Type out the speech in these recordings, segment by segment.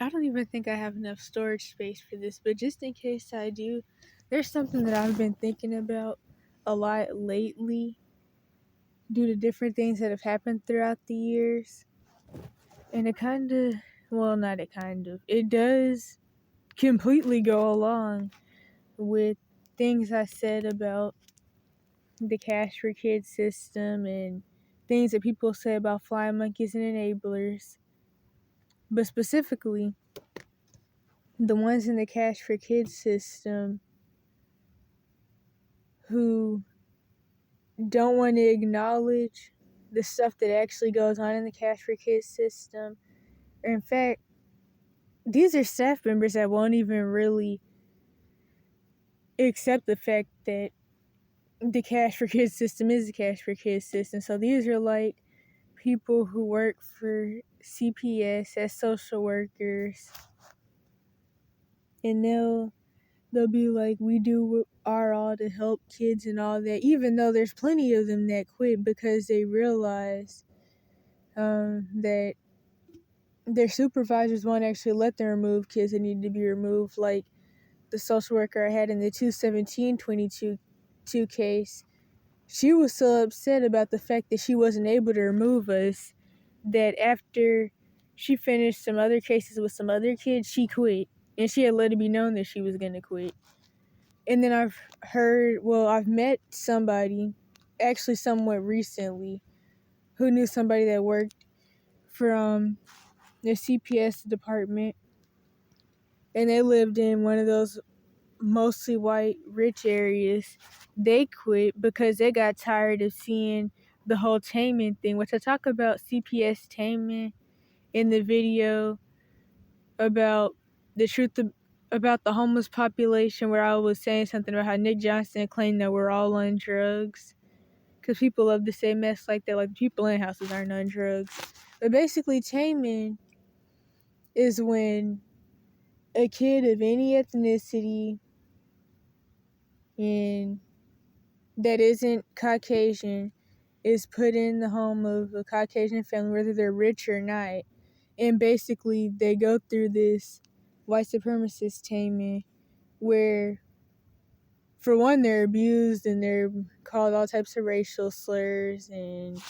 I don't even think I have enough storage space for this, but just in case I do, there's something that I've been thinking about a lot lately due to different things that have happened throughout the years. And it kind of, well, not it kind of, it does completely go along with things I said about the Cash for Kids system and things that people say about flying monkeys and enablers. But specifically, the ones in the Cash for Kids system who don't want to acknowledge the stuff that actually goes on in the Cash for Kids system. Or in fact, these are staff members that won't even really accept the fact that the Cash for Kids system is the Cash for Kids system. So these are like people who work for CPS as social workers, and they'll be like, we do our all to help kids and all that, even though there's plenty of them that quit because they realize that their supervisors won't actually let them remove kids that need to be removed. Like the social worker I had in the 217-22 case, she was so upset about the fact that she wasn't able to remove us that after she finished some other cases with some other kids, she quit. And she had let it be known that she was going to quit. And then I've met somebody, actually somewhat recently, who knew somebody that worked from the CPS department. And they lived in one of those mostly white, rich areas. They quit because they got tired of seeing the whole Tainment thing, which I talk about CPS Tainment in the video about the truth about the homeless population, where I was saying something about how Nick Johnson claimed that we're all on drugs. Because people love to say mess like that, like people in houses aren't on drugs. But basically, Tainment is when a kid of any ethnicity and that isn't Caucasian is put in the home of a Caucasian family, whether they're rich or not. And basically, they go through this white supremacist tainment where, for one, they're abused and they're called all types of racial slurs, and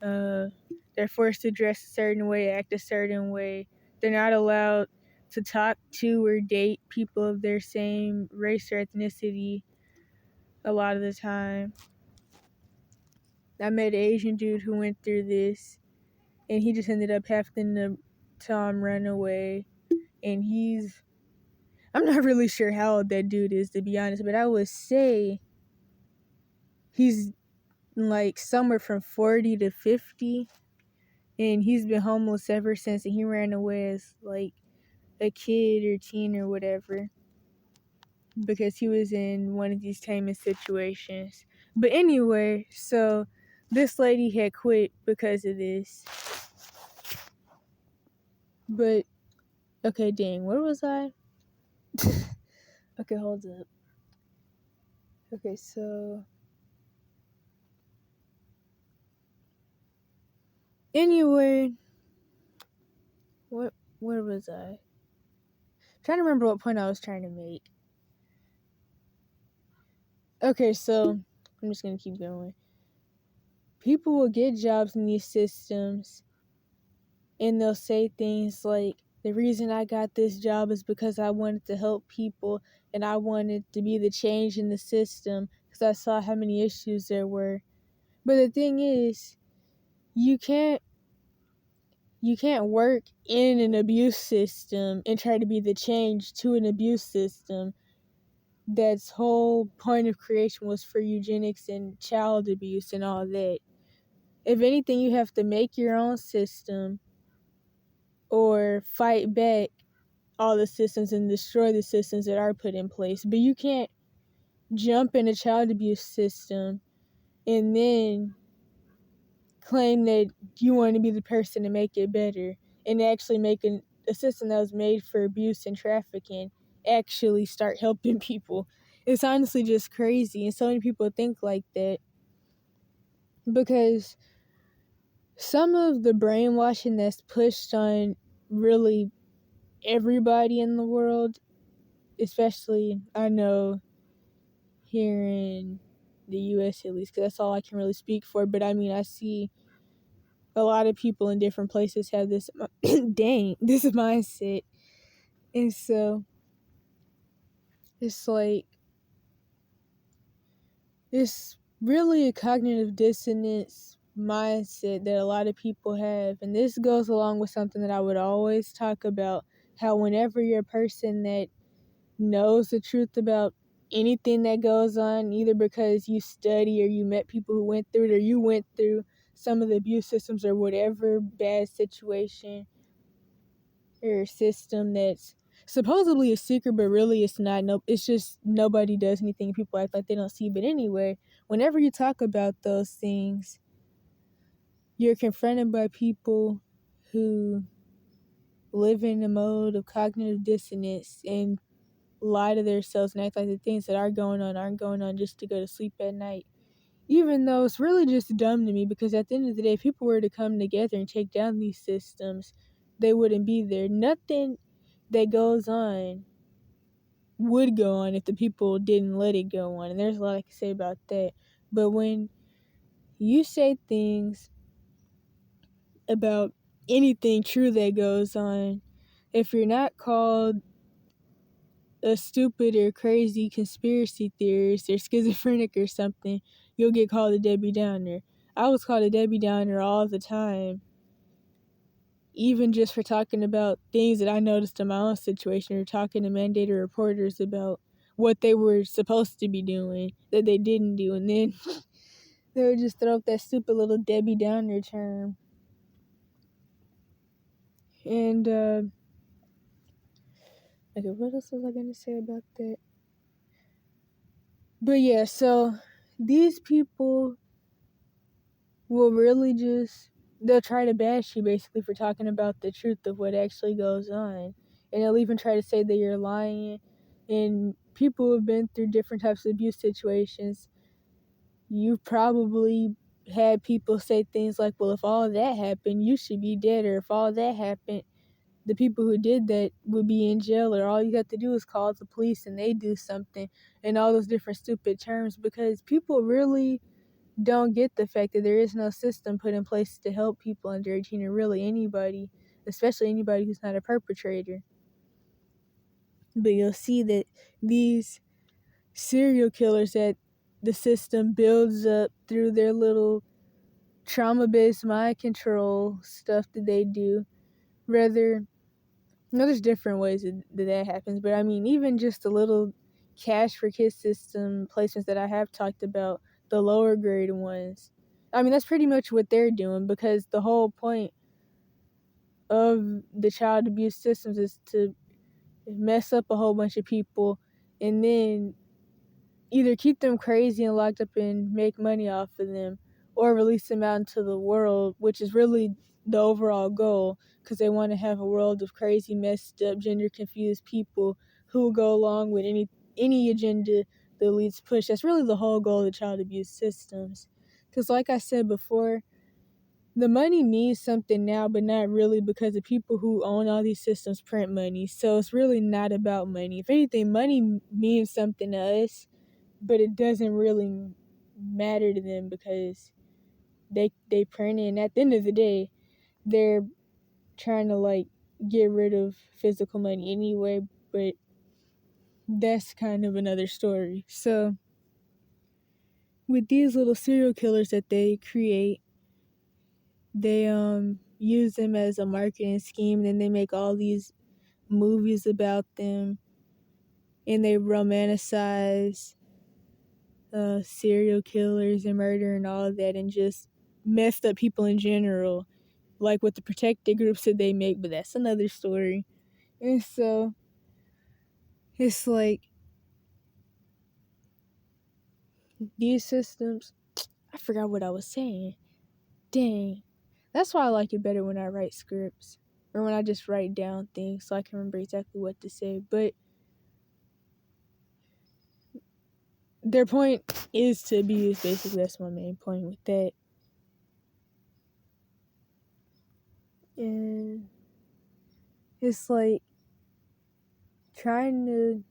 they're forced to dress a certain way, act a certain way. They're not allowed to talk to or date people of their same race or ethnicity a lot of the time. I met an Asian dude who went through this, and he just ended up having to run away. And I'm not really sure how old that dude is, to be honest, but I would say he's like somewhere from 40 to 50, and he's been homeless ever since, and he ran away as like a kid or teen or whatever because he was in one of these tainment situations. But anyway, so this lady had quit because of this. But okay, dang, where was I? Okay, hold up. Okay, so anyway, where was I? I'm trying to remember what point I was trying to make. Okay, so I'm just gonna keep going. People will get jobs in these systems and they'll say things like, the reason I got this job is because I wanted to help people and I wanted to be the change in the system because I saw how many issues there were. But the thing is, you can't work in an abuse system and try to be the change to an abuse system that's whole point of creation was for eugenics and child abuse and all that. If anything, you have to make your own system or fight back all the systems and destroy the systems that are put in place. But you can't jump in a child abuse system and then claim that you want to be the person to make it better and actually make a system that was made for abuse and trafficking actually start helping people. It's honestly just crazy, and so many people think like that because some of the brainwashing that's pushed on really everybody in the world, especially I know here in the US at least, because that's all I can really speak for. But I mean, I see a lot of people in different places have this this mindset. And so it's like, it's really a cognitive dissonance mindset that a lot of people have. And this goes along with something that I would always talk about, how whenever you're a person that knows the truth about anything that goes on, either because you study or you met people who went through it, or you went through some of the abuse systems or whatever bad situation or system that's supposedly a secret, but really it's not. No, it's just nobody does anything. People act like they don't see. But anyway, whenever you talk about those things, you're confronted by people who live in a mode of cognitive dissonance and lie to themselves and act like the things that are going on aren't going on just to go to sleep at night. Even though it's really just dumb to me, because at the end of the day, if people were to come together and take down these systems, they wouldn't be there. Nothing that goes on would go on if the people didn't let it go on. And there's a lot I can say about that. But when you say things about anything true that goes on, if you're not called a stupid or crazy conspiracy theorist or schizophrenic or something, you'll get called a Debbie Downer. I was called a Debbie Downer all the time, even just for talking about things that I noticed in my own situation, or talking to mandated reporters about what they were supposed to be doing that they didn't do. And then they would just throw up that stupid little Debbie Downer term. And, okay, what else was I going to say about that? But yeah, so these people will really just, they'll try to bash you basically for talking about the truth of what actually goes on. And they'll even try to say that you're lying. And people who have been through different types of abuse situations, you've probably had people say things like, well, if all that happened, you should be dead. Or if all that happened, the people who did that would be in jail. Or all you have to do is call the police and they do something. And all those different stupid terms, because people really don't get the fact that there is no system put in place to help people under 18, or really anybody, especially anybody who's not a perpetrator. But you'll see that these serial killers that the system builds up through their little trauma-based mind control stuff that they do, rather, there's different ways that happens, but I mean, even just the little cash for kids system placements that I have talked about, the lower grade ones, I mean, that's pretty much what they're doing, because the whole point of the child abuse systems is to mess up a whole bunch of people and then either keep them crazy and locked up and make money off of them, or release them out into the world, which is really the overall goal, because they want to have a world of crazy, messed up, gender confused people who will go along with any agenda the elites push. That's really the whole goal of the child abuse systems. Because like I said before, the money means something now, but not really, because the people who own all these systems print money. So it's really not about money. If anything, money means something to us, but it doesn't really matter to them, because they print it, and at the end of the day, they're trying to like get rid of physical money anyway. But that's kind of another story. So with these little serial killers that they create, they use them as a marketing scheme, and then they make all these movies about them, and they romanticize serial killers and murder and all of that, and just messed up people in general, like with the protected groups that they make. But that's another story. And so it's like, these systems, I forgot what I was saying. Dang. That's why I like it better when I write scripts, or when I just write down things so I can remember exactly what to say. But their point is to abuse, basically. That's my main point with that. And it's like, trying to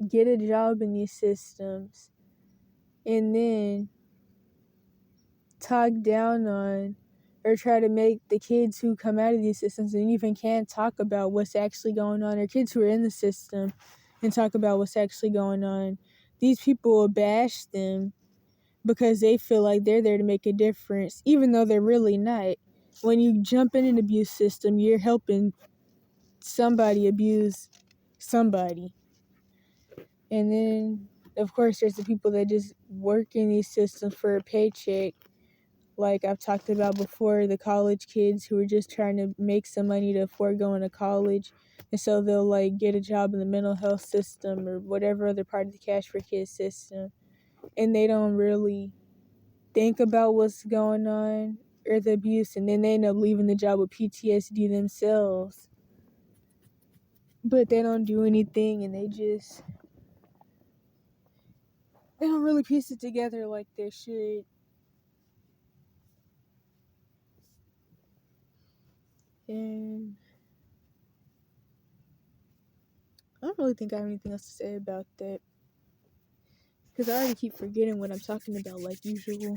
get a job in these systems and then talk down on or try to make the kids who come out of these systems and even can't talk about what's actually going on, or kids who are in the system and talk about what's actually going on. These people will bash them because they feel like they're there to make a difference, even though they're really not. When you jump in an abuse system, you're helping somebody abuse somebody. And then, of course, there's the people that just work in these systems for a paycheck. Like I've talked about before, the college kids who are just trying to make some money to afford going to college. And so they'll like get a job in the mental health system or whatever other part of the Cash for Kids system. And they don't really think about what's going on or the abuse. And then they end up leaving the job with PTSD themselves. But they don't do anything, and they don't really piece it together like they should. And I don't really think I have anything else to say about that, because I already keep forgetting what I'm talking about like usual.